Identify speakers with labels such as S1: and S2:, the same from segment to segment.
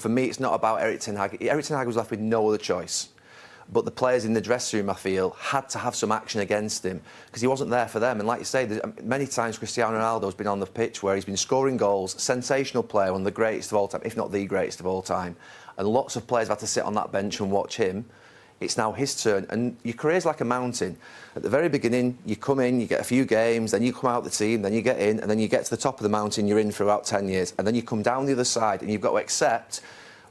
S1: For me, it's not about Erik ten Hag. Erik ten Hag was left with no other choice. But the players in the dressing room, I feel, had to have some action against him because he wasn't there for them. And like you say, many times Cristiano Ronaldo's been on the pitch where he's been scoring goals, sensational player, one of the greatest of all time, if not the greatest of all time. And lots of players have had to sit on that bench and watch him. It's now his turn. And your career's like a mountain. At the very beginning, you come in, you get a few games, then you come out the team, then you get in, and then you get to the top of the mountain, you're in for about 10 years. And then you come down the other side and you've got to accept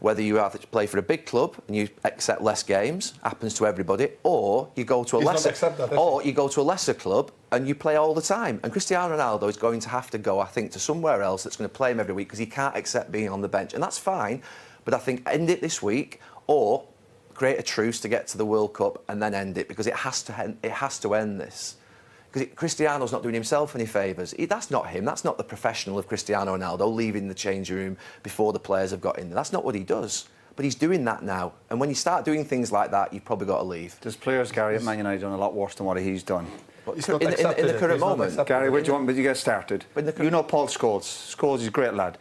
S1: whether you have to play for a big club and you accept less games, happens to everybody, or you go to a lesser club and you play all the time. And Cristiano Ronaldo is going to have to go, I think, to somewhere else that's going to play him every week because he can't accept being on the bench, and that's fine. But I think end it this week or create a truce to get to the World Cup and then end it because it has to end this. Because Cristiano's not doing himself any favours. That's not him. That's not the professional of Cristiano Ronaldo leaving the changing room before the players have got in there. That's not what he does. But he's doing that now. And when you start doing things like that, you've probably got to leave.
S2: There's players, Gary, at Man United done a lot worse than what he's done.
S1: In the current moment.
S2: Gary, where do you want me to get started? You know Paul Scholes. Scholes is a great lad.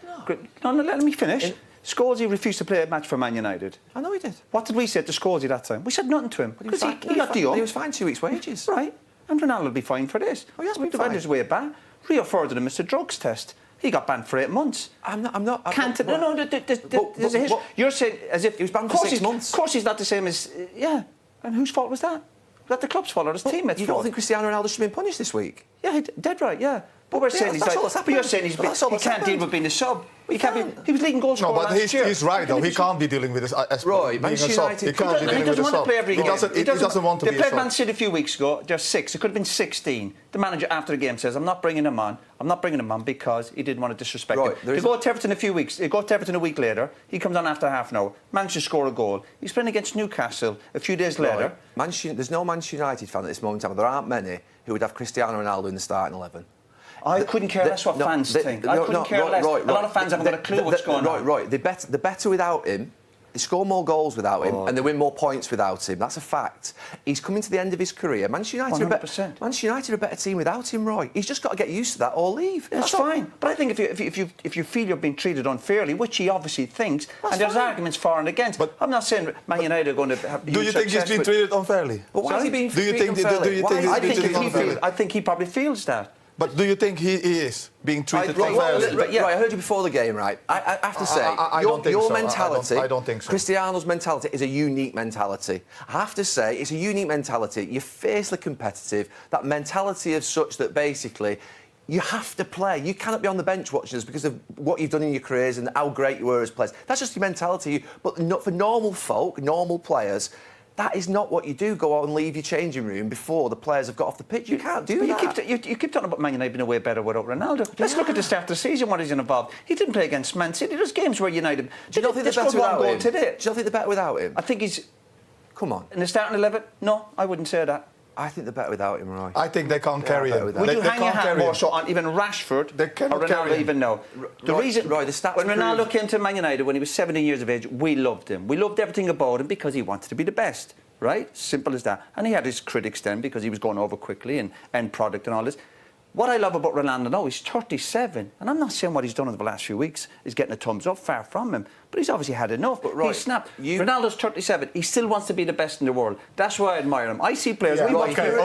S2: No, let me finish. Scholes refused to play a match for Man United.
S1: I know he did.
S2: What did we say to Scholes that time? We said nothing to him. Because he got the
S1: He was fined 2 weeks' wages.
S2: Right. And Ronaldo will be fined for this.
S1: Oh, he has been fined.
S2: His way back. Rio Ferdinand missed a drugs test. He got banned for 8 months.
S1: I'm not.
S2: There's a history. You're saying as if
S1: he was banned for 6 months.
S2: Of course, he's not the same as yeah. And whose fault was that? Was that the club's fault or his teammates' fault?
S1: You don't think Cristiano Ronaldo should have been punished this week?
S2: Yeah, dead right. Yeah. But we're saying he's like. But you're saying he can't deal with being a sub. He was leading goal scorer last year.
S3: He's right though. He can't be dealing with this as
S1: Roy,
S3: being a sub. He can't be dealing with a sub.
S2: He doesn't want to play every game.
S3: He doesn't want to be a sub.
S2: They played Man City a few weeks ago. There's 6. It could have been 16. The manager after the game says, "I'm not bringing him on. I'm not bringing him on because he didn't want to disrespect him." They go to Everton a few weeks. They go to Everton a week later. He comes on after half an hour. Managed to score a goal. He's playing against Newcastle a few days later.
S1: There's no Manchester United fan at this moment in time. There aren't many who would have Cristiano Ronaldo in the starting 11.
S2: I couldn't care less what fans think. I couldn't care less. A lot of fans haven't got a clue what's going on.
S1: They're better without him. They score more goals without him, and they win more points without him. That's a fact. He's coming to the end of his career. Manchester United are a better team without him, Roy. He's just got to get used to that or leave.
S2: That's fine. But I think if you feel you're being treated unfairly, which he obviously thinks, and there's arguments for and against. But I'm not saying Man United are going to have.
S3: Do you think he's being treated unfairly?
S1: But why is he being treated unfairly?
S2: I think he probably feels that.
S3: But do you think he is being treated unfairly?
S1: Right, I heard you before the game, right? I have to say, your mentality,
S3: I don't think so.
S1: Cristiano's mentality is a unique mentality. I have to say, it's a unique mentality. You're fiercely competitive. That mentality of such that basically you have to play. You cannot be on the bench watching us because of what you've done in your careers and how great you were as players. That's just your mentality. But not for normal folk, normal players. That is not what you do. Go out and leave your changing room before the players have got off the pitch. You can't do that.
S2: You keep talking about Man United being a way better without Ronaldo. Let's look at the start of the season, what he's involved. He didn't play against Man City. There's games where United...
S1: Do you not think they're better without him? Do you not think they're better without him?
S2: I think he's...
S1: Come on.
S2: In the starting 11? No, I wouldn't say that.
S1: I think they're better without him, Roy.
S3: I think they can't carry him.
S2: Would you hang your hat more so on even Rashford or Ronaldo even now? The reason when Ronaldo came to Man United when he was 17 years of age, we loved him. We loved everything about him because he wanted to be the best. Right? Simple as that. And he had his critics then because he was going over quickly and end product and all this. What I love about Ronaldo now, he's 37. And I'm not saying what he's done over the last few weeks is getting a thumbs up, far from him. But he's obviously had enough. But he snapped. Ronaldo's 37. He still wants to be the best in the world. That's why I admire him. I see players...
S3: We sit here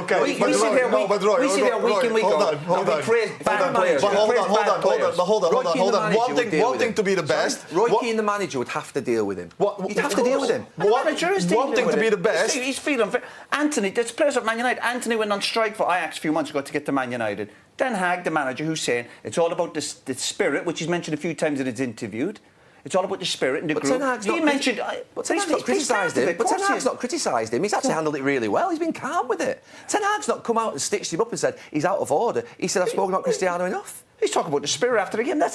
S3: week in, week out. Hold on. One thing to be the best...
S1: Roy Keane, the manager, would have to deal with him. He'd have to deal with him.
S2: The manager is dealing with him.
S3: One thing to be the best...
S2: He's feeling... Anthony, there's players at Man United. Anthony went on strike for Ajax a few months ago to get to Man United. Ten Hag, the manager, who's saying it's all about the spirit, which he's mentioned a few times in his interview. It's all about the spirit in the group. He mentioned...
S1: But Ten Hag's not criticised him. But Ten Hag's not criticised him. He's actually handled it really well. He's been calm with it. Ten Hag's not come out and stitched him up and said he's out of order. He said, I've spoken about Cristiano enough.
S2: He's talking about the spirit after the game. Do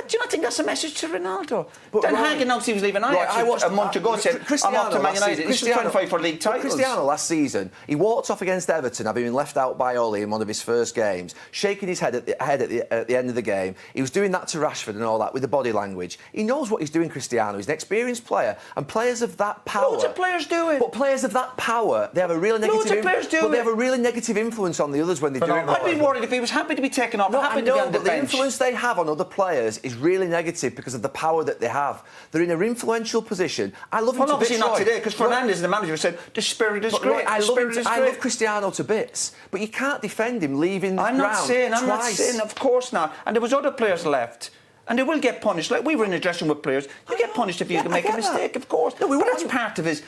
S2: you not think that's a message to Ronaldo? Ten Hag announced he was leaving Ajax a month ago and said, I'm off to Man United. He's trying to fight for league titles.
S1: Cristiano last season, he walked off against Everton, having been left out by Oli in one of his first games, shaking his head at the end of the game. He was doing that to Rashford and all that with the body language. He knows what he's doing, Cristiano. He's an experienced player, and players of that power...
S2: Loads of players do it.
S1: But players of that power, they have a really negative...
S2: Loads of players do it.
S1: But they have a really negative influence on the others when they do it.
S2: I'd be worried if he was happy to be taken off, happy to be on the bench.
S1: influence they have on other players is really negative because of the power that they have. They're in an influential position. I love him to bits.
S2: Obviously not today, because Fernandes, the manager, said the spirit is great.
S1: I love Cristiano to bits, but you can't defend him leaving the ground
S2: I'm not saying, of course not. And there was other players left. And they will get punished. Like, we were in the dressing room with players. You get punished if you make a mistake, of course. No, that's part of his...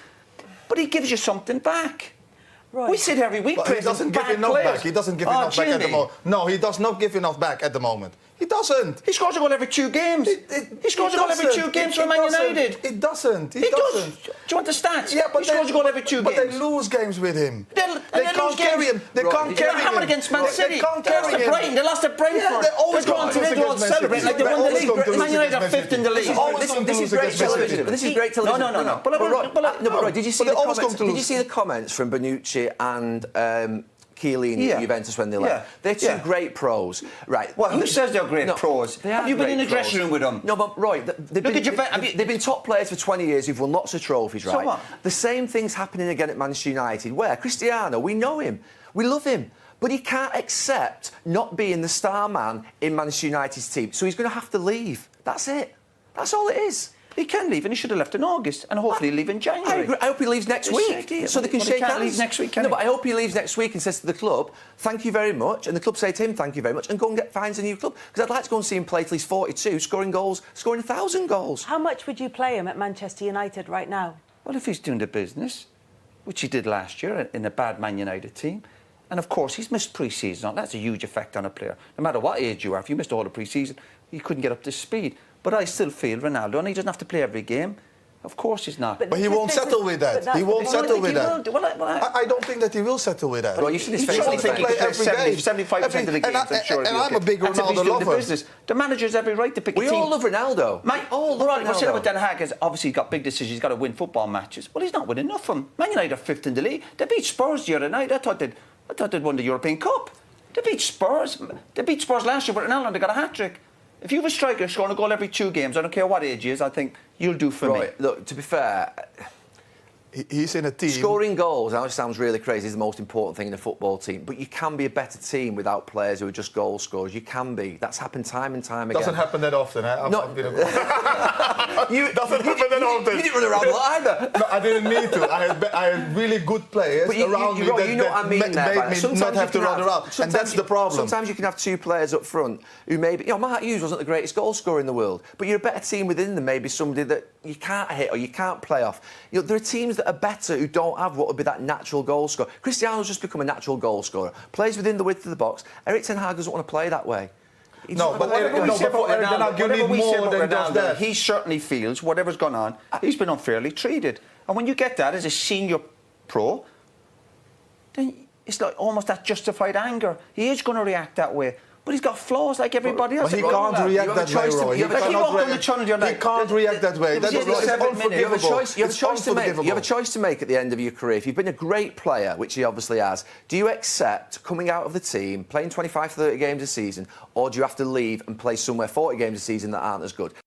S2: But he gives you something back. Right. We sit every week.
S3: He doesn't give enough back. He doesn't give enough back at the moment. No, he does not give enough back at the moment. He doesn't.
S2: He scores a goal every 2 games. He scores a goal every 2 games for Man United.
S3: It doesn't.
S2: He does. Do you want the stats?
S3: Yeah, but
S2: he scores a goal every 2 games.
S3: But they lose games with him.
S2: They can't carry him.
S3: They can't carry him.
S2: They hammered against Man City.
S3: They can't carry him.
S2: They lost to Brentford.
S3: Yeah, they're always going to lose against Man City.
S2: Like they won the league. Man United are 5th in the league.
S1: This is great television. This is great television.
S2: No.
S1: But did you see the comments from Bonucci and Chiellini at Juventus when they left? They're two great pros, right?
S2: Well, who says they're great pros? Have you been in a dressing room with them?
S1: No, but they've been top players for 20 years who've won lots of trophies, right?
S2: So what?
S1: The same thing's happening again at Manchester United, where Cristiano, we know him, we love him, but he can't accept not being the star man in Manchester United's team, so he's going to have to leave. That's it. That's all it is.
S2: He can leave, and he should have left in August, and hopefully leave in January.
S1: I hope he leaves next week, so they can shake hands.
S2: Leave next week,
S1: but I hope he leaves next week and says to the club, thank you very much, and the club say to him, thank you very much, and go and finds a new club. Because I'd like to go and see him play till he's 42, scoring 1,000 goals.
S4: How much would you play him at Manchester United right now?
S2: Well, if he's doing the business, which he did last year in a bad Man United team, and of course he's missed pre-season. That's a huge effect on a player. No matter what age you are, if you missed all the pre-season, you couldn't get up to speed. But I still feel Ronaldo, and he doesn't have to play every game. Of course he's not.
S3: But he won't settle with that. He won't settle with that. I don't think that he will settle with that.
S1: Well, you should his face.
S2: I think he could play 75% of the games. I'm sure.
S3: And I'm a big Ronaldo lover.
S2: The manager's every right to pick a team.
S1: We all love Ronaldo.
S2: What's said about Den Haag is obviously he's got big decisions. He's got to win football matches. Well, he's not winning enough of them. Man United are 5th in the league. They beat Spurs the other night. I thought they'd won the European Cup. They beat Spurs. They beat Spurs last year with Ronaldo and they got a hat-trick. If you have a striker scoring a goal every 2 games, I don't care what age he is, I think you'll do for me.
S1: Look, to be fair,
S3: he's in a team.
S1: Scoring goals, I know it sounds really crazy, is the most important thing in a football team. But you can be a better team without players who are just goal scorers. You can be. That's happened time and time again.
S3: Doesn't happen that often.
S1: Doesn't happen that often. You didn't run around a lot either.
S3: No, I didn't need to. I had really good players around me that made me not have to run around. And that's the problem.
S1: Sometimes you can have 2 players up front who maybe... Mark Hughes wasn't the greatest goal scorer in the world, but you're a better team within them, maybe somebody that you can't hit or you can't play off. There are teams that are better who don't have what would be that natural goal scorer. Cristiano's just become a natural goal scorer. Plays within the width of the box. Eric Ten Hag doesn't want to play that way.
S3: You need more than just that.
S2: He certainly feels whatever's gone on, he's been unfairly treated. And when you get that as a senior pro, then it's like almost that justified anger. He is going to react that way. But he's got flaws like everybody else.
S3: But he can't react that way, Roy. He can't react that way. That is unforgivable.
S1: You have a choice to make at the end of your career. If you've been a great player, which he obviously has, do you accept coming out of the team, playing 25, 30 games a season, or do you have to leave and play somewhere 40 games a season that aren't as good?